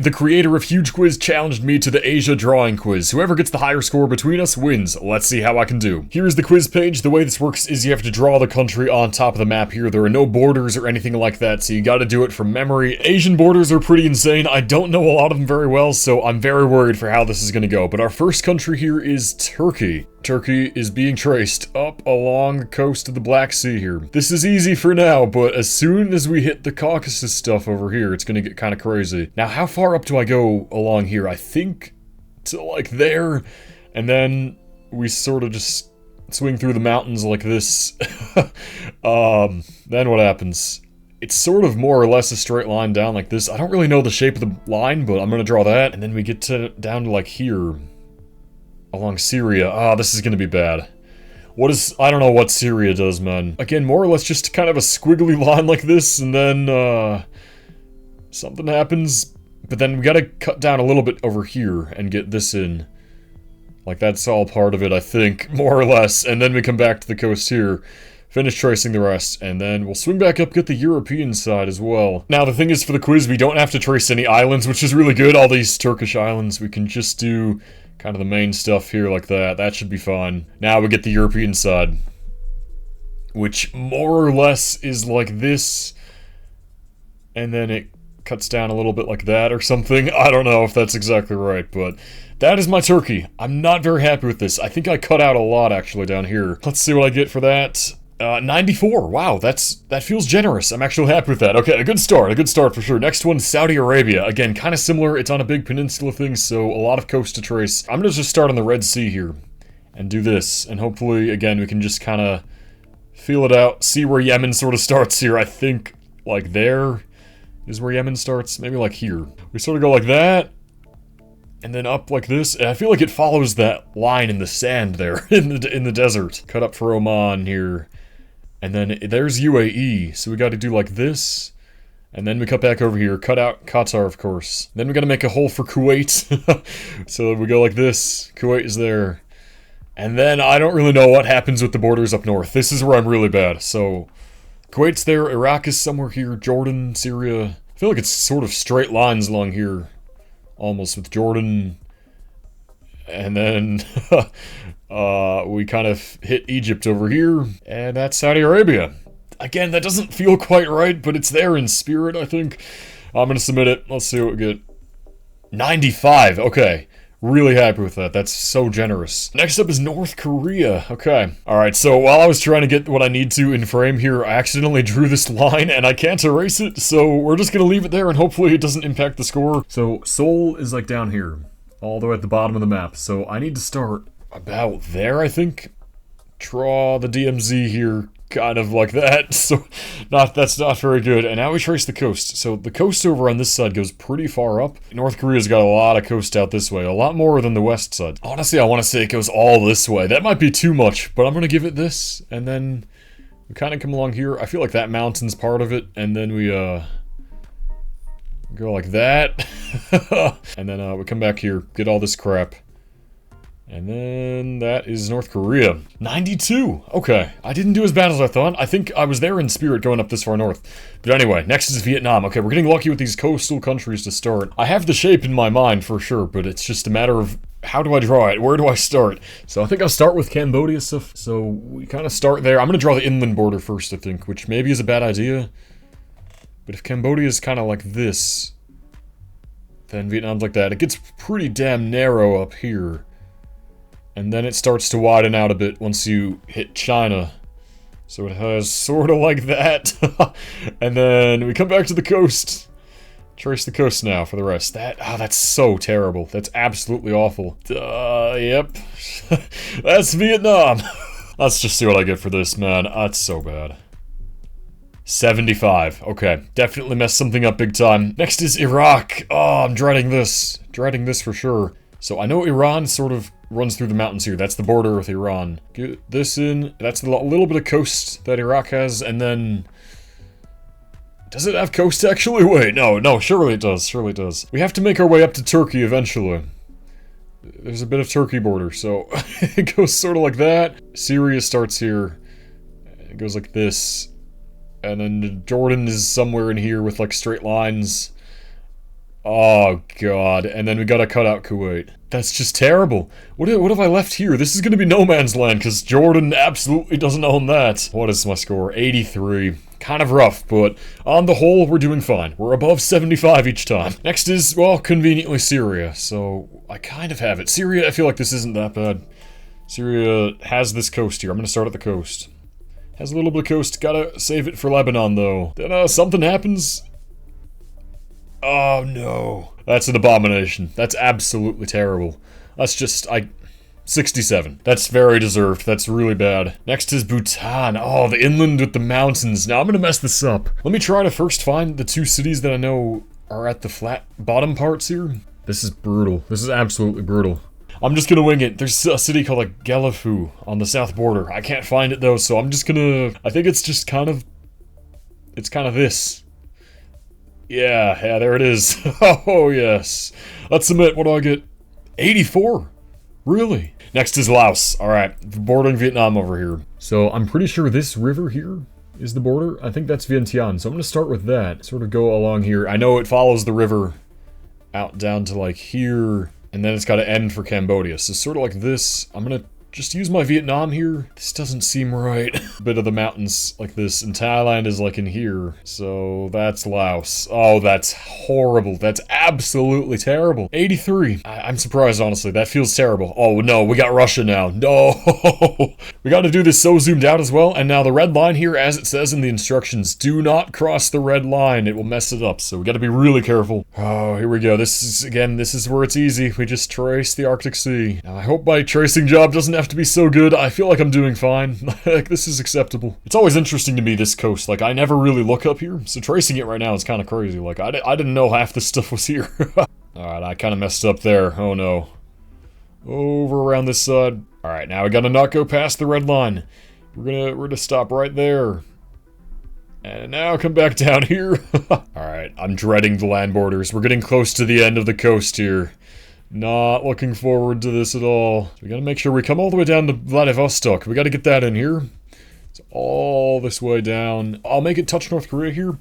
The creator of HugeQuiz's challenged me to the Asia drawing quiz. Whoever gets the higher score between us wins. Let's see how I can do. Here's the quiz page. The way this works is you have to draw the country on top of the map here. There are no borders or anything like that, so you gotta do it from memory. Asian borders are pretty insane. I don't know a lot of them very well, so I'm very worried for how this is gonna go. But our first country here is Turkey. Turkey is being traced up along the coast of the Black Sea here. This is easy for now, but as soon as we hit the Caucasus stuff over here, it's gonna get kind of crazy. Now, how far up do I go along here? I think to like there, and then we sort of just swing through the mountains like this. Then what happens? It's sort of more or less a straight line down like this. I don't really know the shape of the line, but I'm gonna draw that, and then we get down to like here. Along Syria. Ah, this is gonna be bad. I don't know what Syria does, man. Again, more or less just kind of a squiggly line like this, and then, something happens. But then we gotta cut down a little bit over here and get this in. Like, that's all part of it, I think, more or less. And then we come back to the coast here, finish tracing the rest, and then we'll swing back up, get the European side as well. Now, the thing is, for the quiz, we don't have to trace any islands, which is really good. All these Turkish islands, we can just do kind of the main stuff here like that. That should be fine. Now we get the European side, which more or less is like this, and then it cuts down a little bit like that or something. I don't know if that's exactly right, but that is my Turkey. I'm not very happy with this. I think I cut out a lot actually down here. Let's see what I get for that. 94. Wow, that feels generous. I'm actually happy with that. Okay, a good start for sure. Next one, Saudi Arabia. Again, kind of similar. It's on a big peninsula thing, so a lot of coast to trace. I'm gonna just start on the Red Sea here and do this, and hopefully, again, we can just kind of feel it out, see where Yemen sort of starts here. I think, like, there is where Yemen starts. Maybe, like, here. We sort of go like that, and then up like this, and I feel like it follows that line in the sand there, in the desert. Cut up for Oman here. And then there's UAE, so we got to do like this, and then we cut back over here, cut out Qatar, of course. Then we got to make a hole for Kuwait, so we go like this, Kuwait is there. And then I don't really know what happens with the borders up north. This is where I'm really bad. So Kuwait's there, Iraq is somewhere here, Jordan, Syria. I feel like it's sort of straight lines along here, almost, with Jordan. And then we kind of hit Egypt over here, and that's Saudi Arabia. Again, that doesn't feel quite right, but it's there in spirit, I think. I'm gonna submit it. Let's see what we get. 95, okay. Really happy with that. That's so generous. Next up is North Korea. Okay. Alright, so while I was trying to get what I need to in frame here, I accidentally drew this line, and I can't erase it, so we're just gonna leave it there, and hopefully it doesn't impact the score. So, Seoul is like down here, all the way at the bottom of the map, so I need to start about there, I think. Draw the DMZ here, kind of like that, so that's not very good. And now we trace the coast. So the coast over on this side goes pretty far up. North Korea's got a lot of coast out this way, a lot more than the west side. Honestly, I want to say it goes all this way. That might be too much, but I'm going to give it this, and then we kind of come along here. I feel like that mountain's part of it, and then we go like that. And then we come back here, get all this crap. And then that is North Korea. 92! Okay, I didn't do as bad as I thought. I think I was there in spirit going up this far north. But anyway, next is Vietnam. Okay, we're getting lucky with these coastal countries to start. I have the shape in my mind for sure, but it's just a matter of how do I draw it? Where do I start? So I think I'll start with Cambodia stuff. So we kind of start there. I'm going to draw the inland border first, I think, which maybe is a bad idea. But if Cambodia is kind of like this, then Vietnam's like that. It gets pretty damn narrow up here. And then it starts to widen out a bit once you hit China. So it has sort of like that. And then we come back to the coast. Trace the coast now for the rest. That's so terrible. That's absolutely awful. Yep. That's Vietnam. Let's just see what I get for this, man. That's so bad. 75. Okay, definitely messed something up big time. Next is Iraq. Oh, I'm dreading this. Dreading this for sure. So I know Iran sort of runs through the mountains here. That's the border with Iran. Get this in. That's the little bit of coast that Iraq has, and then... Does it have coast, actually? Wait, no, surely it does, surely it does. We have to make our way up to Turkey eventually. There's a bit of Turkey border, so it goes sort of like that. Syria starts here. It goes like this. And then Jordan is somewhere in here with, like, straight lines. Oh, God. And then we gotta cut out Kuwait. That's just terrible. What have I left here? This is gonna be no man's land, because Jordan absolutely doesn't own that. What is my score? 83. Kind of rough, but on the whole, we're doing fine. We're above 75 each time. Next is, well, conveniently Syria. So, I kind of have it. Syria, I feel like this isn't that bad. Syria has this coast here. I'm gonna start at the coast. Has a little bit of coast. Gotta save it for Lebanon, though. Then, something happens. Oh, no. That's an abomination. That's absolutely terrible. That's just, 67. That's very deserved. That's really bad. Next is Bhutan. Oh, the inland with the mountains. Now, I'm gonna mess this up. Let me try to first find the two cities that I know are at the flat bottom parts here. This is brutal. This is absolutely brutal. I'm just gonna wing it. There's a city called, like, Gelafu on the south border. I can't find it, though, so I'm just gonna... I think it's just kind of... It's kind of this. Yeah, there it is. Oh, yes. Let's submit. What do I get? 84? Really? Next is Laos. Alright, bordering Vietnam over here. So, I'm pretty sure this river here is the border. I think that's Vientiane, so I'm gonna start with that. Sort of go along here. I know it follows the river out down to, like, here, and then it's gotta end for Cambodia. So, sort of like this. I'm gonna just use my Vietnam here. This doesn't seem right. A bit of the mountains like this, and Thailand is like in here. So that's Laos. Oh, that's horrible. That's absolutely terrible. 83. I'm surprised, honestly. That feels terrible. Oh no, we got Russia now. No. We got to do this so zoomed out as well. And now the red line here, as it says in the instructions, do not cross the red line. It will mess it up. So we got to be really careful. Oh, here we go. This is where it's easy. We just trace the Arctic Sea. Now, I hope my tracing job doesn't have to be so good. I feel like I'm doing fine. Like, this is acceptable. It's always interesting to me, this coast. Like, I never really look up here, so tracing it right now is kind of crazy. Like, I didn't know half this stuff was here. Alright, I kind of messed up there. Oh no. Over around this side. Alright, now we gotta not go past the red line. We're gonna stop right there. And now come back down here. Alright, I'm dreading the land borders. We're getting close to the end of the coast here. Not looking forward to this at all. We gotta make sure we come all the way down to Vladivostok. We gotta get that in here. It's all this way down. I'll make it touch North Korea here.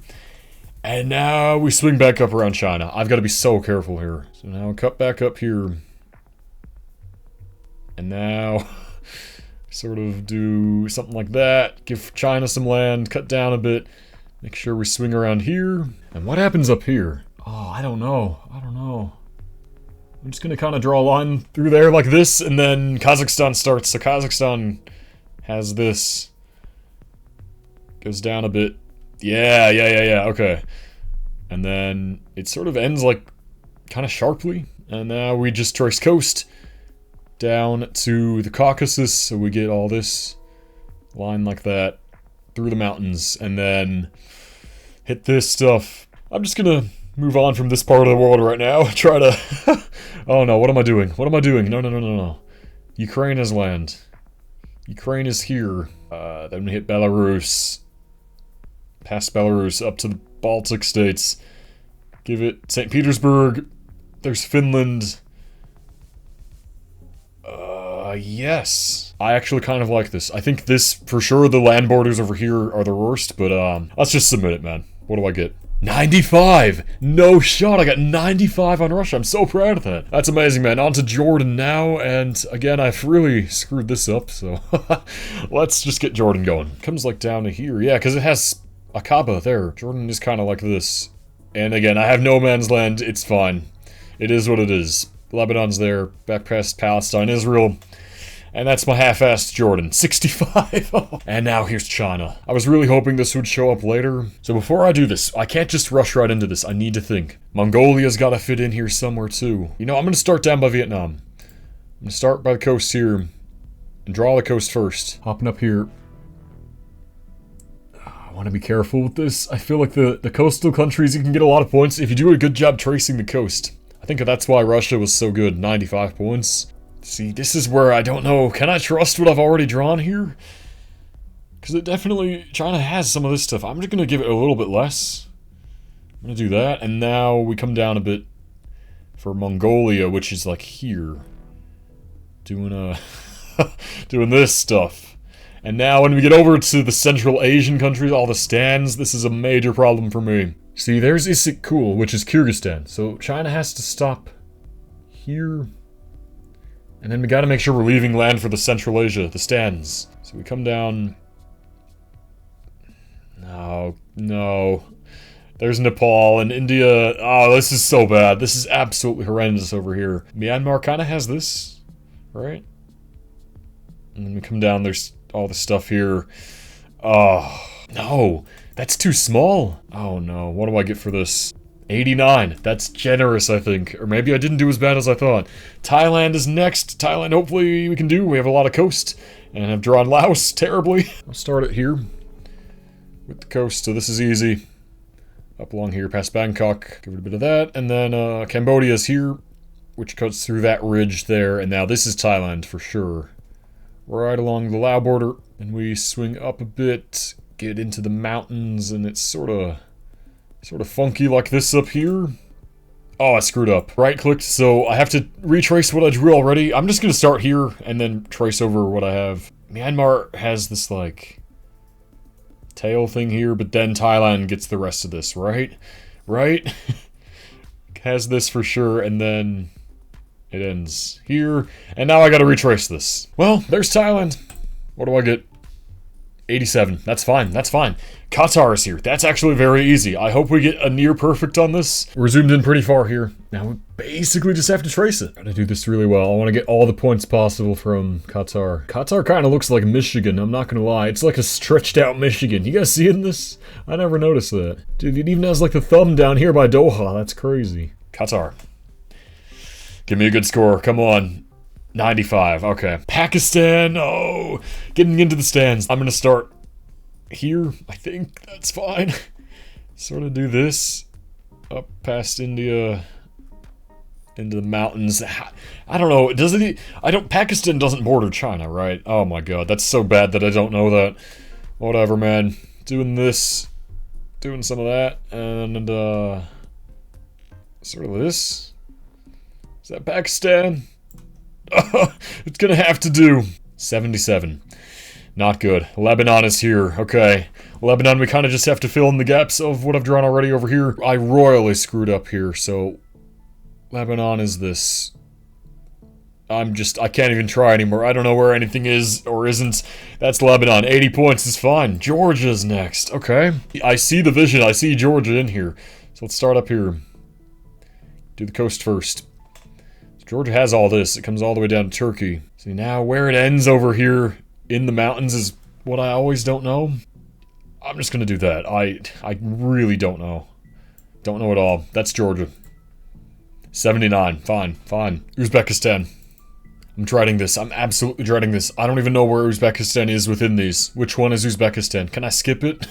And now we swing back up around China. I've gotta be so careful here. So now cut back up here. And now sort of do something like that. Give China some land, cut down a bit. Make sure we swing around here. And what happens up here? Oh, I don't know. I'm just gonna kind of draw a line through there like this, and then Kazakhstan starts. So Kazakhstan has this. Goes down a bit. Yeah, okay. And then it sort of ends like kind of sharply. And now we just trace coast down to the Caucasus, so we get all this line like that through the mountains, and then hit this stuff. I'm just gonna move on from this part of the world right now. Try to... Oh no, what am I doing? No. Ukraine has land. Ukraine is here. Then we hit Belarus. Past Belarus, up to the Baltic states. Give it St. Petersburg. There's Finland. Yes. I actually kind of like this. I think this, for sure, the land borders over here are the worst, but, let's just submit it, man. What do I get? 95! No shot, I got 95 on Russia. I'm so proud of that. That's amazing, man. On to Jordan now, and again, I've really screwed this up, so let's just get Jordan going. Comes like down to here. Yeah, because it has Aqaba there. Jordan is kind of like this. And again, I have no man's land. It's fine. It is what it is. Lebanon's there, back past Palestine, Israel. And that's my half-assed Jordan. 65! And now here's China. I was really hoping this would show up later. So before I do this, I can't just rush right into this. I need to think. Mongolia's gotta fit in here somewhere too. You know, I'm gonna start down by Vietnam. I'm gonna start by the coast here. And draw the coast first. Hopping up here. I want to be careful with this. I feel like the coastal countries, you can get a lot of points if you do a good job tracing the coast. I think that's why Russia was so good. 95 points. See, this is where I don't know. Can I trust what I've already drawn here? Because it definitely... China has some of this stuff. I'm just going to give it a little bit less. I'm going to do that. And now we come down a bit for Mongolia, which is like here. Doing doing this stuff. And now when we get over to the Central Asian countries, all the stands, this is a major problem for me. See, there's Issyk-Kul, which is Kyrgyzstan. So China has to stop here. And then we gotta make sure we're leaving land for the Central Asia, the stands. So we come down... No, no. There's Nepal and India. Oh, this is so bad. This is absolutely horrendous over here. Myanmar kind of has this, right? And then we come down, there's all this stuff here. Oh, no. That's too small. Oh, no. What do I get for this? 89. That's generous, I think. Or maybe I didn't do as bad as I thought. Thailand is next. Thailand, hopefully we can do. We have a lot of coast. And I've drawn Laos terribly. I'll start it here with the coast, so this is easy. Up along here past Bangkok. Give it a bit of that. And then Cambodia's here, which cuts through that ridge there. And now this is Thailand for sure. Right along the Lao border. And we swing up a bit, get into the mountains, and it's sort of funky like this up here. Oh, I screwed up. Right-clicked, so I have to retrace what I drew already. I'm just gonna start here and then trace over what I have. Myanmar has this, like, tail thing here, but then Thailand gets the rest of this, right? Right? Has this for sure, and then it ends here. And now I gotta retrace this. Well, there's Thailand. What do I get? 87. That's fine. That's fine. Qatar is here. That's actually very easy. I hope we get a near perfect on this. We're zoomed in pretty far here. Now we basically just have to trace it. Gotta do this really well. I want to get all the points possible from Qatar. Qatar kind of looks like Michigan, I'm not gonna lie. It's like a stretched out Michigan. You guys see this? I never noticed that. Dude, it even has like the thumb down here by Doha. That's crazy. Qatar. Give me a good score. Come on. 95, okay. Pakistan, oh, getting into the stands. I'm gonna start here, I think that's fine. Sort of do this, up past India, into the mountains. I don't know, Pakistan doesn't border China, right? Oh my god, that's so bad that I don't know that. Whatever, man. Doing this, doing some of that, and sort of this. Is that Pakistan? It's gonna have to do. 77. Not good. Lebanon is here. Okay. Lebanon, we kind of just have to fill in the gaps of what I've drawn already over here. I royally screwed up here, so... Lebanon is this. I can't even try anymore. I don't know where anything is or isn't. That's Lebanon. 80 points is fine. Georgia's next. Okay. I see the vision. I see Georgia in here. So let's start up here. Do the coast first. Georgia has all this. It comes all the way down to Turkey. See, now where it ends over here in the mountains is what I always don't know. I'm just gonna do that. I really don't know. Don't know at all. That's Georgia. 79. Fine. Fine. Uzbekistan. I'm dreading this. I'm absolutely dreading this. I don't even know where Uzbekistan is within these. Which one is Uzbekistan? Can I skip it?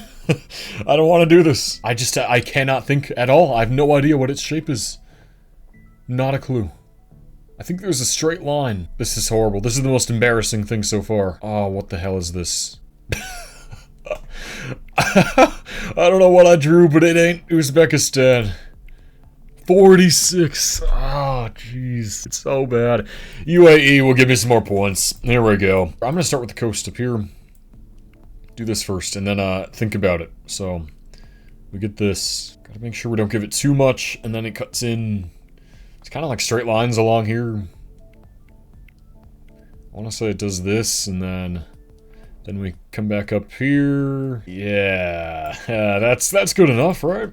I don't want to do this. I cannot think at all. I have no idea what its shape is. Not a clue. I think there's a straight line. This is horrible. This is the most embarrassing thing so far. Oh, what the hell is this? I don't know what I drew, but it ain't Uzbekistan. 46. Oh, jeez. It's so bad. UAE will give me some more points. Here we go. I'm gonna start with the coast up here. Do this first, and then think about it. So, we get this. Gotta make sure we don't give it too much, and then it cuts in. It's kind of like straight lines along here. I want to say it does this, and then we come back up here. Yeah, that's good enough, right?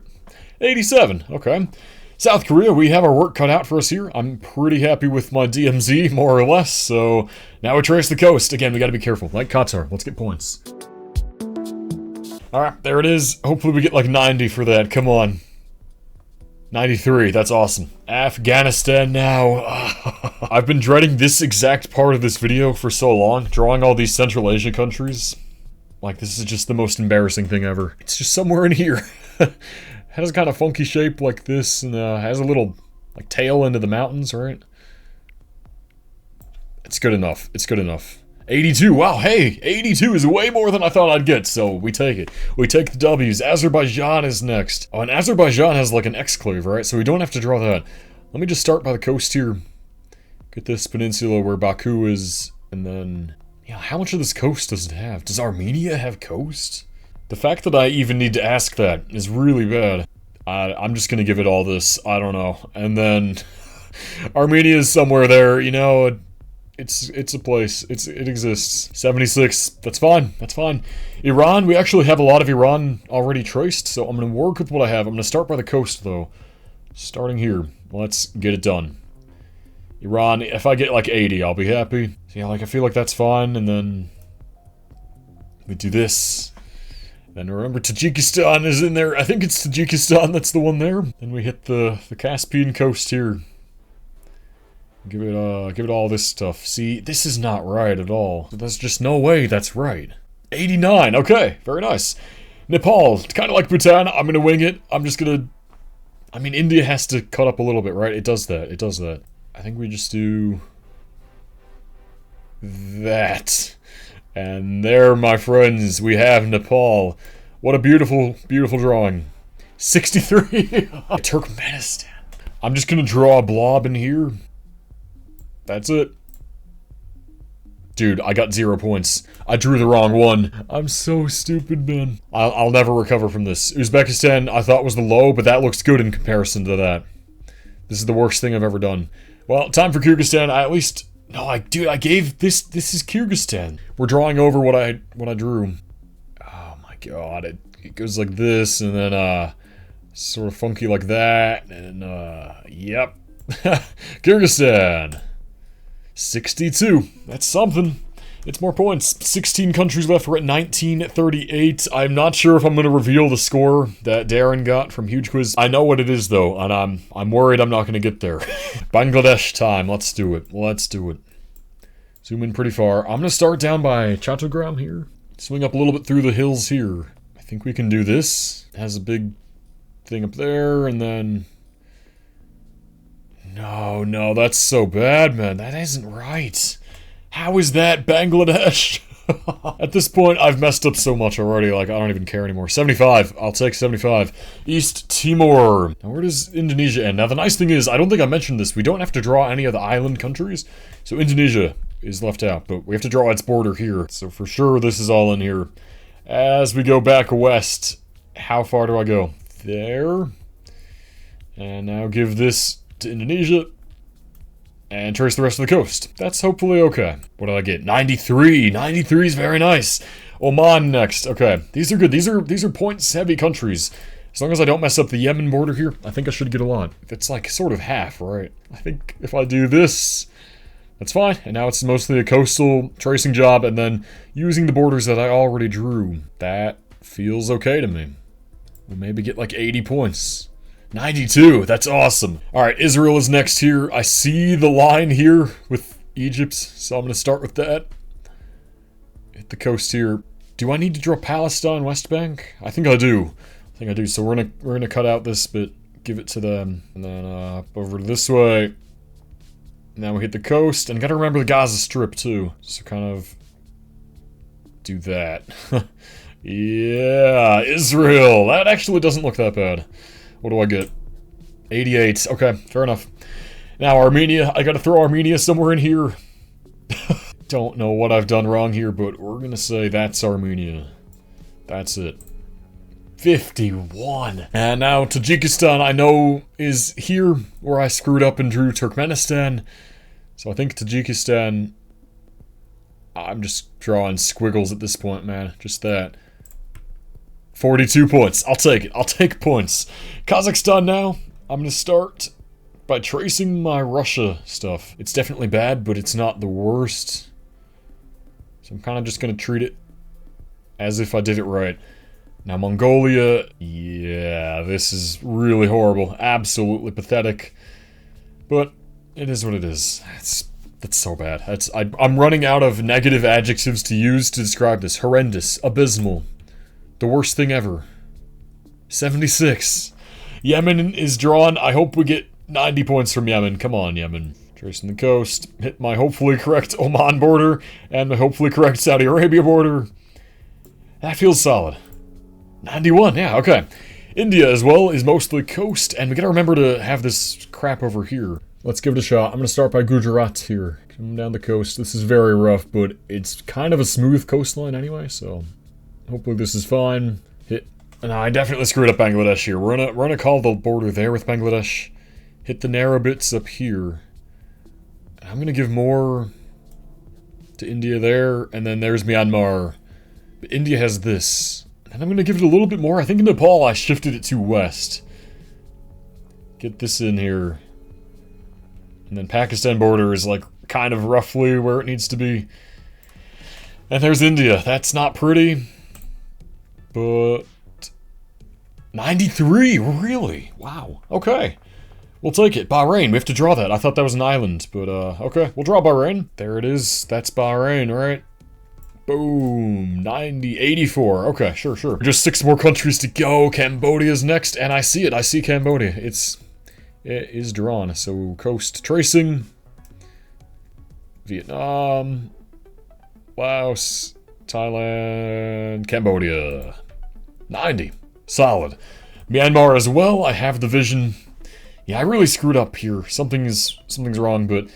87, okay. South Korea, we have our work cut out for us here. I'm pretty happy with my DMZ, more or less, so now we trace the coast. Again, we gotta be careful, like Qatar. Let's get points. Alright, there it is. Hopefully we get like 90 for that, come on. 93, that's awesome. Afghanistan now. I've been dreading this exact part of this video for so long, drawing all these Central Asia countries. Like, this is just the most embarrassing thing ever. It's just somewhere in here. Has a kind of funky shape like this, and has a little, like, tail into the mountains, right? It's good enough. It's good enough. 82, wow, hey, 82 is way more than I thought I'd get, so we take it. We take the W's. Azerbaijan is next. Oh, and Azerbaijan has like an exclave, right? So we don't have to draw that. Let me just start by the coast here. Get this peninsula where Baku is, and then... Yeah, how much of this coast does it have? Does Armenia have coast? The fact that I even need to ask that is really bad. I'm just gonna give it all this. I don't know. And then Armenia is somewhere there. You know, it's a place. It exists. 76. That's fine. That's fine. Iran. We actually have a lot of Iran already traced, so I'm gonna work with what I have. I'm gonna start by the coast though. Starting here. Let's get it done. Iran. If I get like 80, I'll be happy. So yeah, like I feel like that's fine. And then we do this. Then remember, Tajikistan is in there. I think it's Tajikistan that's the one there. Then we hit the Caspian coast here. Give it all this stuff. See, this is not right at all. There's just no way that's right. 89, okay, very nice. Nepal, kind of like Bhutan, I'm gonna wing it. I'm just gonna... I mean, India has to cut up a little bit, right? It does that, it does that. I think we just do... that. And there, my friends, we have Nepal. What a beautiful, beautiful drawing. 63! Turkmenistan. I'm just gonna draw a blob in here. That's it. Dude, I got 0 points. I drew the wrong one. I'm so stupid, man. I'll never recover from this. Uzbekistan, I thought was the low, but that looks good in comparison to that. This is the worst thing I've ever done. Well, time for Kyrgyzstan. Dude, I gave this is Kyrgyzstan. We're drawing over what I drew. Oh my god, it goes like this, and then sort of funky like that, and yep. Kyrgyzstan. 62. That's something. It's more points. 16 countries left. We're at 1938. I'm not sure if I'm going to reveal the score that Darren got from HugeQuiz's. I know what it is, though, and I'm worried I'm not going to get there. Bangladesh time. Let's do it. Let's do it. Zoom in pretty far. I'm going to start down by Chattogram here. Swing up a little bit through the hills here. I think we can do this. It has a big thing up there, and then... No, that's so bad, man. That isn't right. How is that Bangladesh? At this point, I've messed up so much already, like, I don't even care anymore. 75. I'll take 75. East Timor. Now, where does Indonesia end? Now, the nice thing is, I don't think I mentioned this, we don't have to draw any of the island countries. So Indonesia is left out, but we have to draw its border here. So for sure, this is all in here. As we go back west, how far do I go? There. And now give this to Indonesia and trace the rest of the coast. That's hopefully okay. What did I get? 93. 93 is very nice. Oman next. Okay, these are good. These are points heavy countries. As long as I don't mess up the Yemen border here, I think I should get a lot. It's like sort of half, right? I think if I do this, that's fine. And now it's mostly a coastal tracing job and then using the borders that I already drew. That feels okay to me. We'll maybe get like 80 points. 92, that's awesome. Alright, Israel is next here. I see the line here with Egypt, so I'm going to start with that. Hit the coast here. Do I need to draw Palestine, West Bank? I think I do. So we're gonna cut out this bit, give it to them, and then up over this way. Now we hit the coast, and gotta remember the Gaza Strip too. So kind of do that. Yeah, Israel. That actually doesn't look that bad. What do I get? 88. Okay, fair enough. Now, Armenia. I gotta throw Armenia somewhere in here. Don't know what I've done wrong here, but we're gonna say that's Armenia. That's it. 51. And now, Tajikistan, I know, is here, where I screwed up and drew Turkmenistan. So I think Tajikistan... I'm just drawing squiggles at this point, man. Just that. 42 points. I'll take it. I'll take points. Kazakhstan now. I'm going to start by tracing my Russia stuff. It's definitely bad, but it's not the worst. So I'm kind of just going to treat it as if I did it right. Now Mongolia. Yeah, this is really horrible. Absolutely pathetic. But it is what it is. That's so bad. I'm running out of negative adjectives to use to describe this. Horrendous. Abysmal. The worst thing ever. 76. Yemen is drawn. I hope we get 90 points from Yemen. Come on, Yemen. Tracing the coast. Hit my hopefully correct Oman border. And my hopefully correct Saudi Arabia border. That feels solid. 91, yeah, okay. India as well is mostly coast. And we gotta remember to have this crap over here. Let's give it a shot. I'm gonna start by Gujarat here. Come down the coast. This is very rough, but it's kind of a smooth coastline anyway, so... hopefully this is fine. Hit No, I definitely screwed up Bangladesh here. We're gonna call the border there with Bangladesh. Hit the narrow bits up here. I'm gonna give more to India there, and then there's Myanmar. But India has this. And I'm gonna give it a little bit more. I think in Nepal I shifted it to west. Get this in here. And then Pakistan border is like kind of roughly where it needs to be. And there's India. That's not pretty. But 93, really? Wow. Okay. We'll take it. Bahrain, we have to draw that. I thought that was an island, but okay. We'll draw Bahrain. There it is. That's Bahrain, right? Boom. 90, 84. Okay, sure. Just 6 more countries to go. Cambodia's next, and I see it. I see Cambodia. It is drawn. So coast tracing. Vietnam. Laos. Thailand. Cambodia. 90. Solid. Myanmar as well. I have the vision. Yeah, I really screwed up here. Something's wrong, but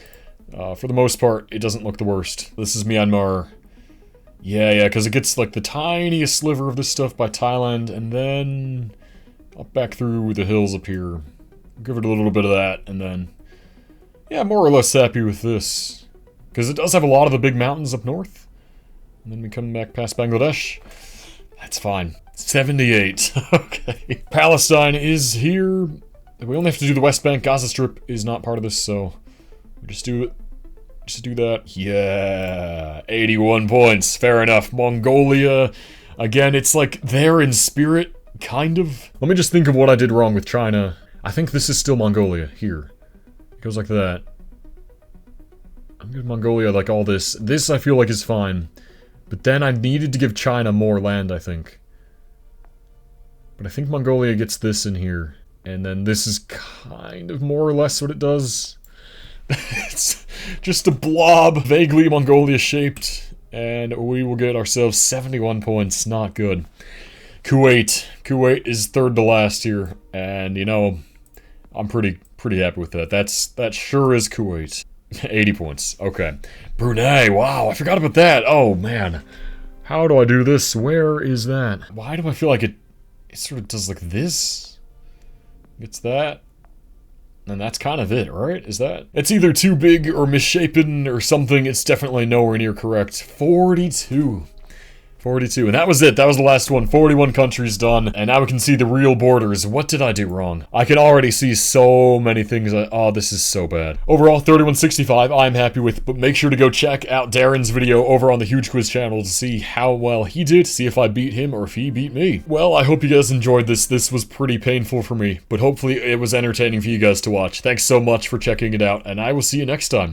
for the most part, it doesn't look the worst. This is Myanmar. Yeah, because it gets like the tiniest sliver of this stuff by Thailand, and then up back through the hills up here. Give it a little bit of that, and then yeah, more or less happy with this. Because it does have a lot of the big mountains up north. And then we come back past Bangladesh. That's fine. 78. Okay. Palestine is here. We only have to do the West Bank. Gaza Strip is not part of this, so we just do it. Just do that. Yeah. 81 points. Fair enough. Mongolia. Again, it's like there in spirit, kind of. Let me just think of what I did wrong with China. I think this is still Mongolia. Here. It goes like that. I'm giving Mongolia like all this. This I feel like is fine. But then I needed to give China more land, I think. But I think Mongolia gets this in here. And then this is kind of more or less what it does. It's just a blob, vaguely Mongolia-shaped. And we will get ourselves 71 points. Not good. Kuwait. Kuwait is third to last here. And, you know, I'm pretty happy with that. That sure is Kuwait. 80 points. Okay. Brunei. Wow, I forgot about that. Oh, man. How do I do this? Where is that? Why do I feel like it sort of does like this? Gets that. And that's kind of it, right? Is that? It's either too big or misshapen or something. It's definitely nowhere near correct. 42. 42. And that was it. That was the last one. 41 countries done. And now we can see the real borders. What did I do wrong? I can already see so many things. Oh, this is so bad. Overall, 3165 I'm happy with. But make sure to go check out Darren's video over on the Huge Quiz channel to see how well he did. See if I beat him or if he beat me. Well, I hope you guys enjoyed this. This was pretty painful for me. But hopefully it was entertaining for you guys to watch. Thanks so much for checking it out. And I will see you next time.